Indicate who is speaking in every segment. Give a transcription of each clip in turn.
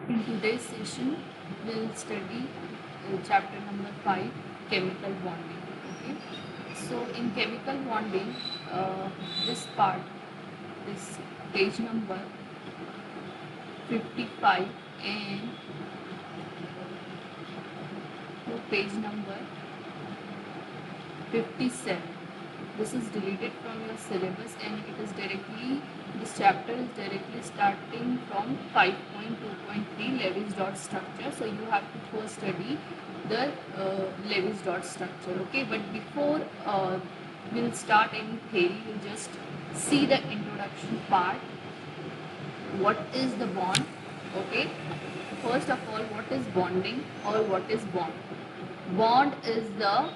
Speaker 1: In today's session, we'll study chapter number 5, chemical bonding. Okay, so in chemical bonding, this part, this page number 55 and to page number 57. This is deleted from your syllabus and it is directly, this chapter is directly starting from 5.2.3 Lewis dot structure. So you have to first study the Lewis dot structure. Okay, but before we'll start any theory, we'll just see the introduction part. What is the bond? Okay, first of all, what is bonding or what is bond? Bond is the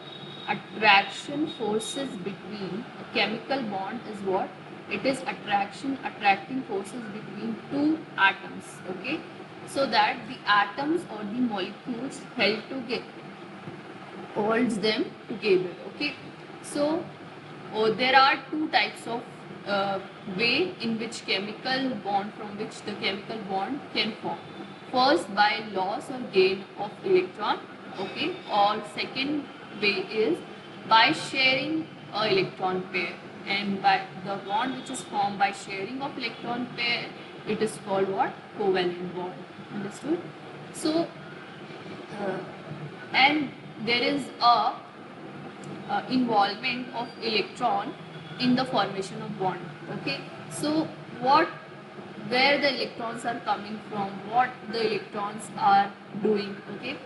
Speaker 1: attraction forces between, a chemical bond is what? It is attracting forces between two atoms. Okay, so that the atoms or the molecules held together holds them together. Okay, so there are two types of way in which chemical bond, from which the chemical bond can form. First, by loss or gain of electron. Okay, or second way is by sharing a electron pair, and by the bond which is formed by sharing of electron pair, it is called what? Covalent bond. Understood? So and there is a involvement of electron in the formation of bond. Okay, so what, where the electrons are coming from, what the electrons are doing. Okay,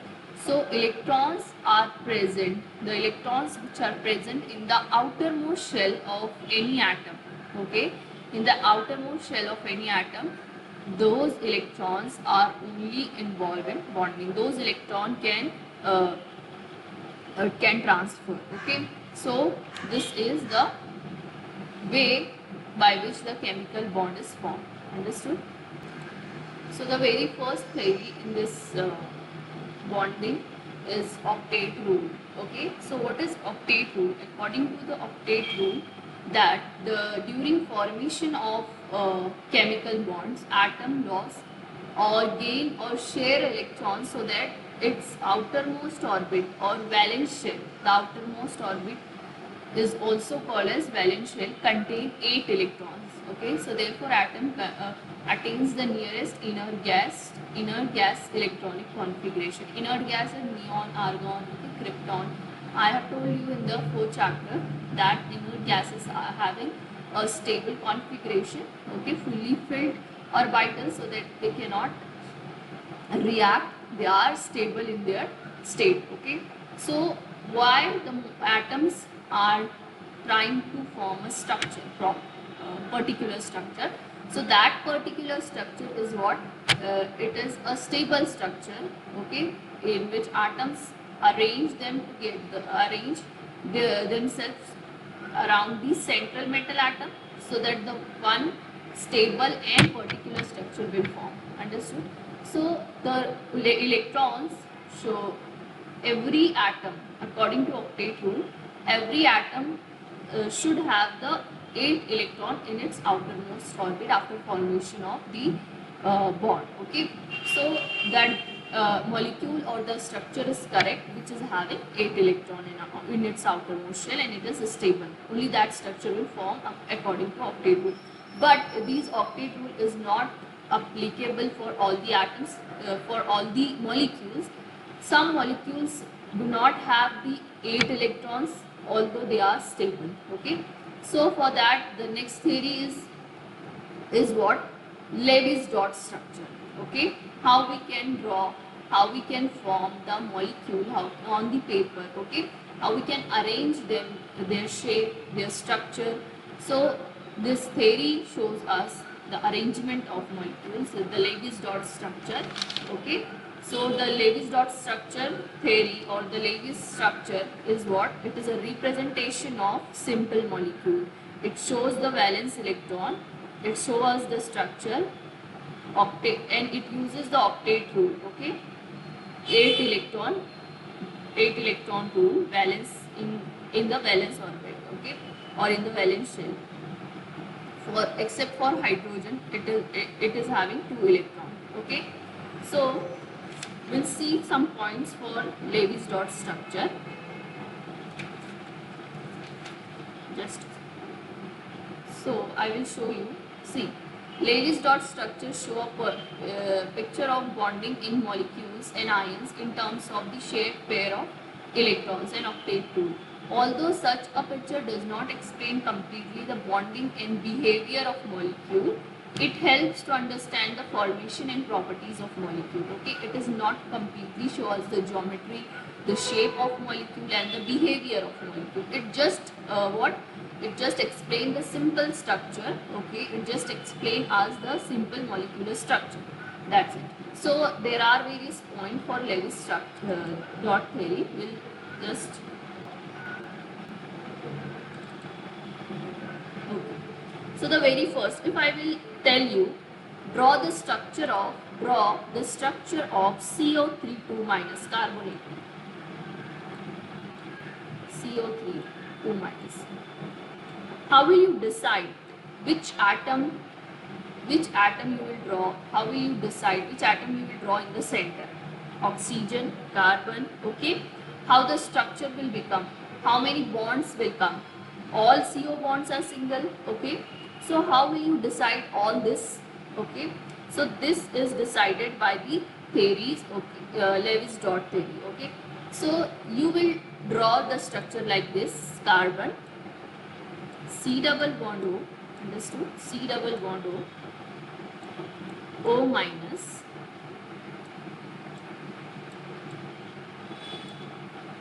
Speaker 1: so electrons are present, the electrons which are present in the outermost shell of any atom. Okay, in the outermost shell of any atom, those electrons are only involved in bonding. Those electron can transfer. Okay, so this is the way by which the chemical bond is formed. Understood? So the very first theory in this bonding is octet rule. Okay, so what is octet rule? According to the octet rule, that during formation of chemical bonds, atom loss or gain or share electrons, so that its outermost orbit or valence shell, the outermost orbit is also called as valence shell, contain 8 electrons. Okay, so therefore atom attains the nearest inert gas electronic configuration. Inert gas is neon, argon, okay, krypton. I have told you in the fourth chapter that inert gases are having a stable configuration. Okay, fully filled orbitals, so that they cannot react, they are stable in their state. Okay, so why the atoms are trying to form a structure, from particular structure, so that particular structure is what, it is a stable structure. Okay, in which atoms arrange themselves around the central metal atom, so that the one stable and particular structure will form. Understood? So the electrons show every atom, according to octet rule, every atom should have the 8 electron in its outermost orbit after formation of the bond. Okay, so that molecule or the structure is correct which is having 8 electron in its outermost shell, and it is stable. Only that structure will form according to octet rule. But these octet rule is not applicable for all the atoms, for all the molecules. Some molecules do not have the 8 electrons, although they are stable. Okay, so for that the next theory is what? Lewis dot structure. Okay, how we can draw, how we can form the molecule, how on the paper. Okay, how we can arrange them, their shape, their structure. So this theory shows us the arrangement of molecules, the Lewis dot structure. Okay, so the Lewis dot structure theory or the Lewis structure is what? It is a representation of simple molecule. It shows the valence electron, it shows the structure, octet, and it uses the octet rule. Okay, 8 electron rule, valence in the valence orbit. Okay, or in the valence shell. For except for hydrogen, it is having 2 electrons. Okay, So we'll see some points for Lewis dot structure. Just so I will show you. See, Lewis dot structure show a picture of bonding in molecules and ions in terms of the shared pair of electrons and octet rule. Although such a picture does not explain completely the bonding and behavior of molecule, it helps to understand the formation and properties of molecule. Okay, it is not completely shows the geometry, the shape of molecule and the behavior of molecule. It just it just explain the simple structure. Okay, it just explain us the simple molecular structure. That's it. So there are various points for Lewis structure dot theory. We'll just okay. So the very first, if I will tell you, draw the structure of CO3 2 minus carbonate. CO3 2 minus. How will you decide which atom you will draw? How will you decide which atom you will draw in the center? Oxygen, carbon. Okay. How the structure will become? How many bonds will come? All CO bonds are single. Okay. So how will you decide all this? Okay. So this is decided by the theories. Okay. Lewis dot theory. Okay. So you will draw the structure like this: carbon, C double bond O. Understood? C double bond O. O minus,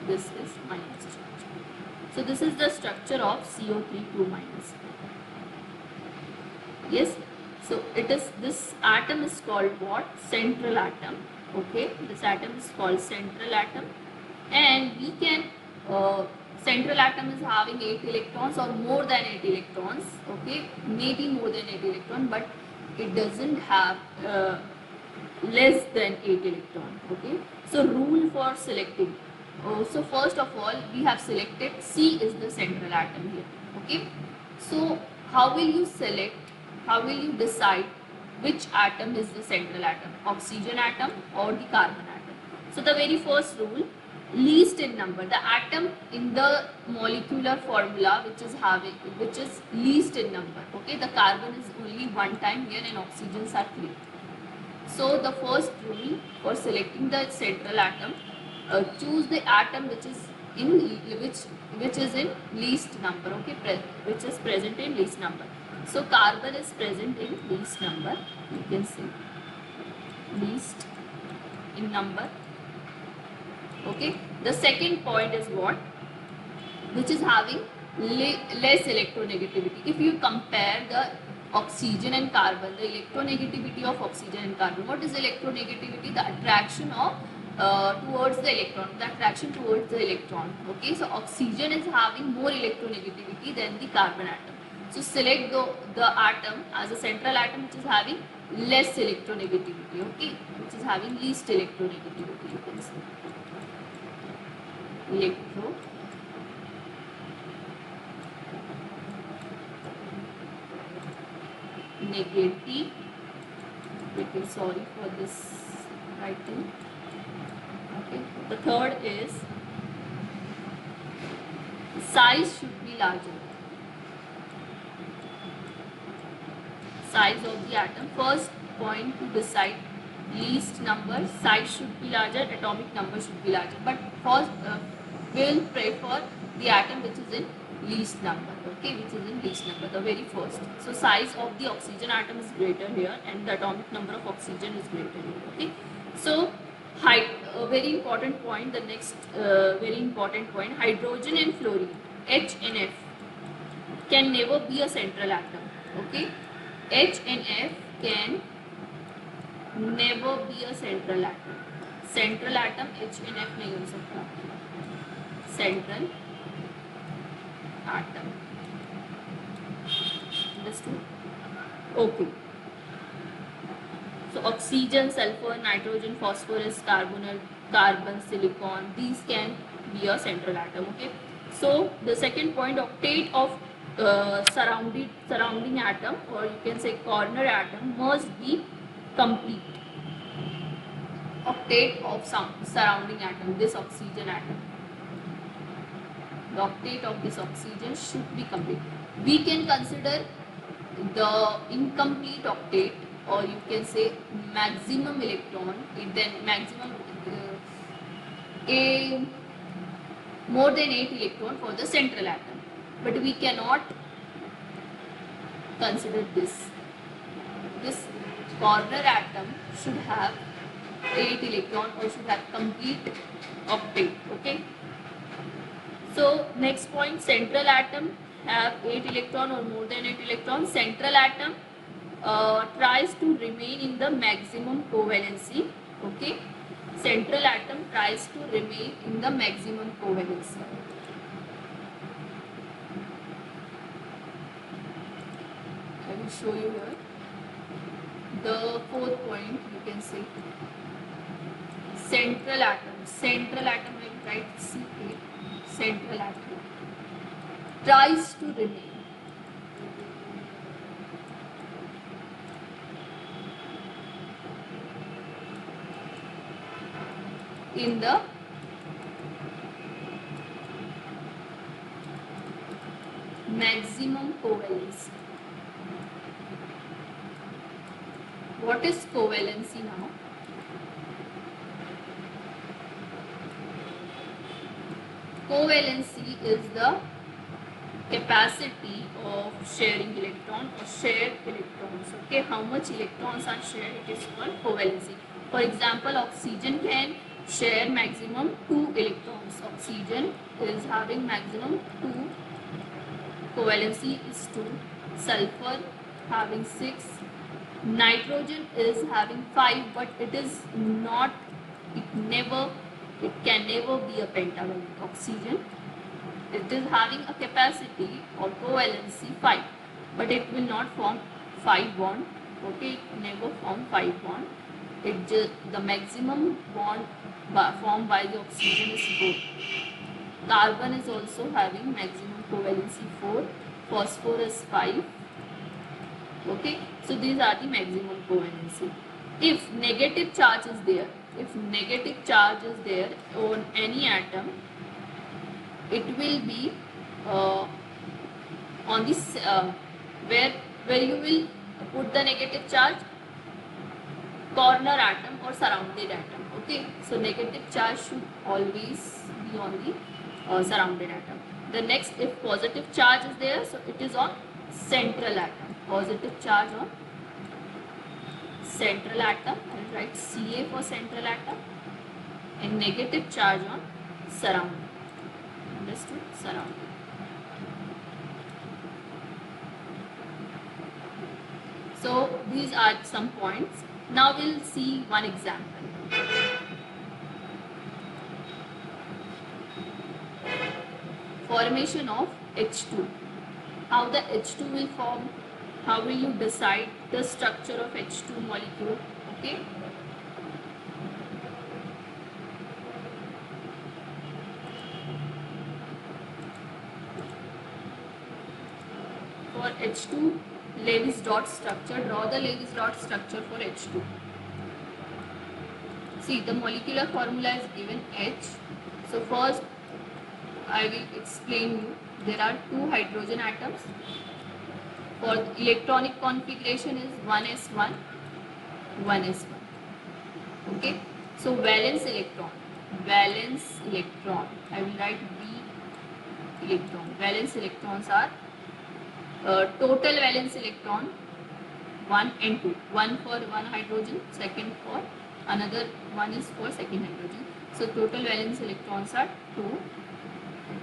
Speaker 1: this is minus structure. So this is the structure of CO3 2 minus. Yes. So it is, this atom is called what? Central atom. Okay. This atom is called central atom, and we can central atom is having 8 electrons or more than 8 electrons. Okay. Maybe more than 8 electrons, but it doesn't have less than 8 electron. Okay. So rule for selecting. So first of all, we have selected C is the central atom here. Okay. So how will you select? How will you decide which atom is the central atom? Oxygen atom or the carbon atom? So the very first rule, least in number. The atom in the molecular formula which is least in number. Okay, the carbon is only one time here and oxygens are 3. So the first rule for selecting the central atom, choose the atom which is in least number. Okay, which is present in least number. So carbon is present in least number. You can see least in number. Okay. The second point is what? Which is having less electronegativity. If you compare the oxygen and carbon, the electronegativity of oxygen and carbon. What is electronegativity? The attraction of towards the electron. The attraction towards the electron. Okay. So oxygen is having more electronegativity than the carbon atom. So select the atom as a central atom which is having less electronegativity. Okay. Which is having least electronegativity. You can see. Electronegativity. Okay, sorry for this writing. Okay. The third is size should be larger. Size of the atom. First point to decide least number, size should be larger, atomic number should be larger. But first we'll prefer the atom which is in least number. Okay, which is in least number, the very first. So size of the oxygen atom is greater here and the atomic number of oxygen is greater here. Okay. So height, a very important point, the next very important point, hydrogen and fluorine, H and F can never be a central atom. Okay. H and F can never be a central atom. Central atom H and F नहीं हो सकता. Central atom. Understood? Okay. So oxygen, sulfur, nitrogen, phosphorus, carbon, silicon, these can be a central atom. Okay. So the second point, octet of surrounding atom, or you can say corner atom, must be complete. octet of surrounding atom, this oxygen atom. The octet of this oxygen should be complete. We can consider the incomplete octet, or you can say maximum electron, then maximum a more than 8 electron for the central atom, but we cannot consider this. This corner atom should have 8 electron or should have complete octet. Okay. So next point, central atom have 8 electron or more than 8 electrons. Central atom tries to remain in the maximum covalency. Okay. Central atom tries to remain in the maximum covalency. I will show you here. The fourth point, you can see central atom. Central atom, I will write CA. Central atom tries to remain in the maximum covalency. What is covalency now? Covalency is the capacity of sharing electron or shared electrons. Okay, how much electrons are shared, it is called covalency. For example, oxygen can share maximum 2 electrons. Oxygen is having maximum 2, covalency is 2. Sulfur having 6. Nitrogen is having 5, but it can never be a pentavalent. Oxygen, it is having a capacity or covalency 5, but it will not form 5 bond. Okay, it never form 5 bond. It just, the maximum bond formed by the oxygen is 4. Carbon is also having maximum covalency 4. Phosphorus 5. Okay, so these are the maximum covalency. If negative charge is there, on any atom, it will be on this where you will put the negative charge, corner atom or surrounded atom. Okay, so negative charge should always be on the surrounded atom. The next, if positive charge is there, so it is on central atom. Positive charge on central atom, I will write Ca for central atom, and negative charge on surrounding. Understood? Surrounding. So these are some points. Now we'll see one example. Formation of H2. How the H2 will form? How will you decide the structure of H2 molecule? Okay. For H2, Lewis dot structure. Draw the Lewis dot structure for H2. See, the molecular formula is given H. So first, I will explain you. There are 2 hydrogen atoms. For electronic configuration is 1s1, 1s1. Okay. So valence electron. I will write V electron. Valence electrons are total valence electron 1 and 2. One for one hydrogen, second for another one is for second hydrogen. So total valence electrons are 2.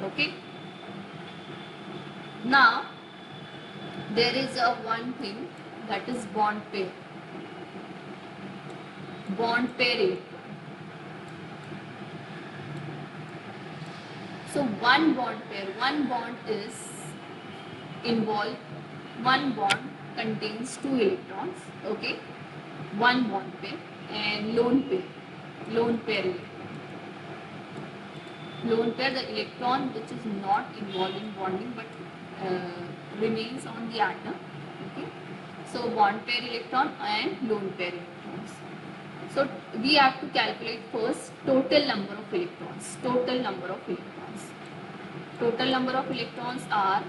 Speaker 1: Okay. Now there is a one thing, that is bond pair. Bond pair electron. So one bond pair, one bond is involved, one bond contains 2 electrons. Okay, one bond pair, and lone pair electron. Lone pair, the electron which is not involved in bonding but remains on the atom. Okay, so bond pair electron and lone pair electrons. So we have to calculate first total number of electrons. Total number of electrons. Total number of electrons are,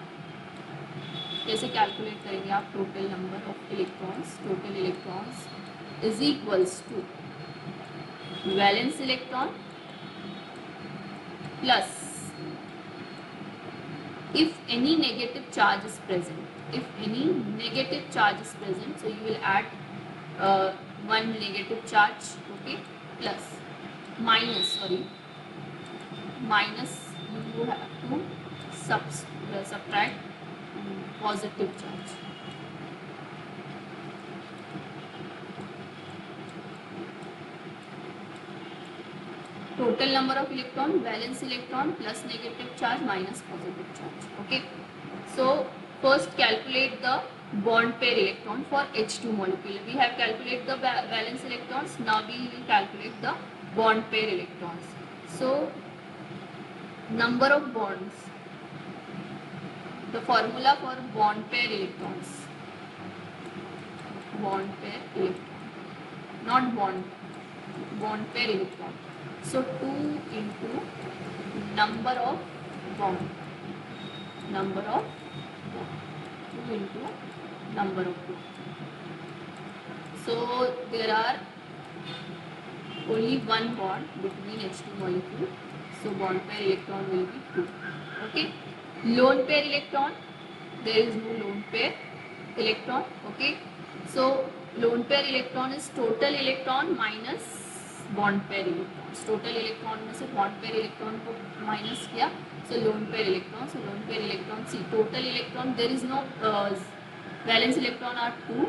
Speaker 1: कैसे calculate करेंगे आप? Total number of electrons. Total electrons is equals to valence electron plus, if any negative charge is present. If any negative charge is present, so you will add one negative charge, okay, plus minus, minus, you have to subtract positive charge. Total number of electron, valence electron plus negative charge minus positive charge. Okay. So first calculate the bond pair electron for H2 molecule. We have calculated the valence electrons. Now we will calculate the bond pair electrons. So number of bonds. The formula for bond pair electrons. Bond pair electron. Not bond. Bond pair electron. So 2 into number of bond. Number of bond. 2 into number of bond. So there are only one bond between H2 molecule. So bond pair electron will be 2. Okay. Lone pair electron. There is no lone pair electron. Okay. So lone pair electron is total electron minus bond pair electrons. Total electron में से bond pair electron को minus किया, so lone pair electron. So lone pair electron see total electron, there is no valence electron are 2,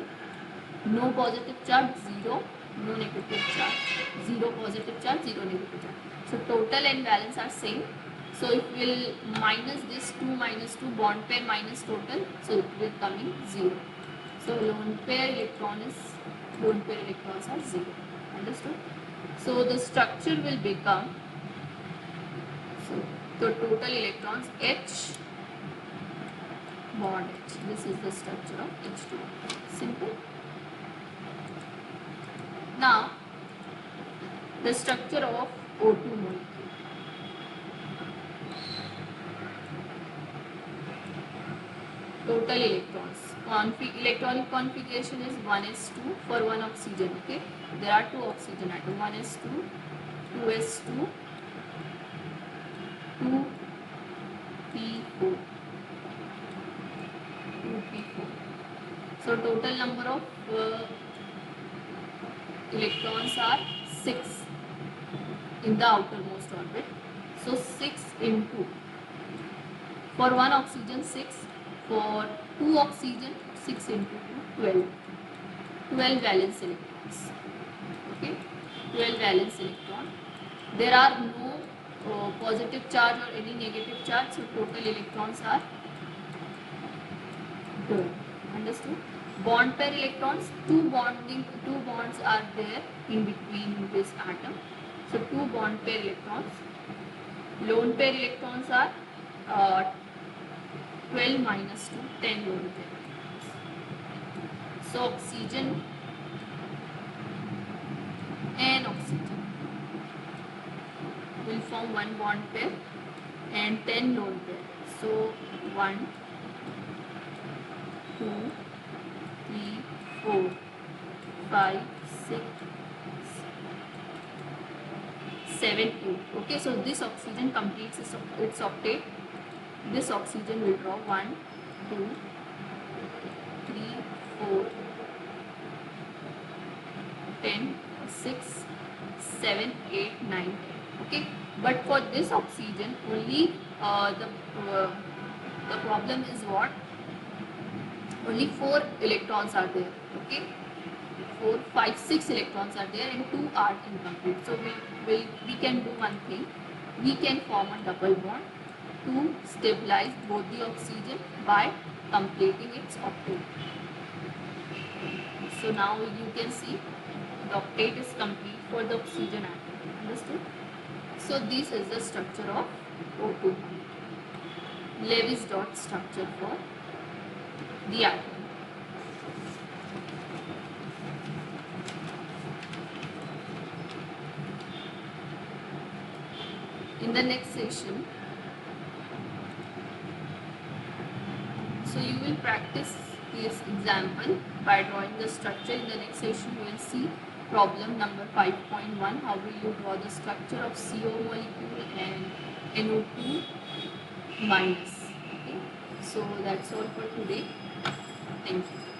Speaker 1: no positive charge 0, no negative charge 0, positive charge 0, negative charge. So total and valence are same. So if we will minus this 2 minus 2, bond pair minus total, so it will come in 0. So lone pair electrons are 0. Understood? So the structure will become, so the total electrons H bond H. This is the structure of H2. Simple. Now the structure of O2 molecule. Total electrons. Electronic configuration is 1s2 for one oxygen. Okay, there are two oxygen atoms. 1s2, 2s2, 2p4, 2p4. So total number of electrons are 6 in the outermost orbit. So 6 into, for one oxygen 6. For 2 oxygen, 6 into 2, 12. 12 valence electrons. Okay, 12 valence electron. There are no positive charge or any negative charge, so total electrons are 12. Understood? Bond pair electrons, two bonds are there in between this atom. So 2 bond pair electrons. Lone pair electrons are 12 minus 2, 10 lone pair electrons. So oxygen and oxygen will form one bond pair and 10 lone pair. So 1, 2, 3, 4, 5, 6, 7, 8. Okay, so this oxygen completes its octet. This oxygen will draw 1, 2, 3, 4, 10, 6, 7, 8, 9, 10. Okay, but for this oxygen only the problem is what? Only 4 electrons are there. Okay, 4, 5, 6 electrons are there and 2 are incomplete. So we can do one thing. We can form a double bond to stabilize both the oxygen by completing its octet. So now you can see the octet is complete for the oxygen atom. Understood? So this is the structure of O2. Lewis dot structure for the atom. in the next session, so you will practice this example by drawing the structure. In the next session you will see problem number 5.1, how will you draw the structure of CO molecule and NO2 minus. Okay, so that's all for today. Thank you.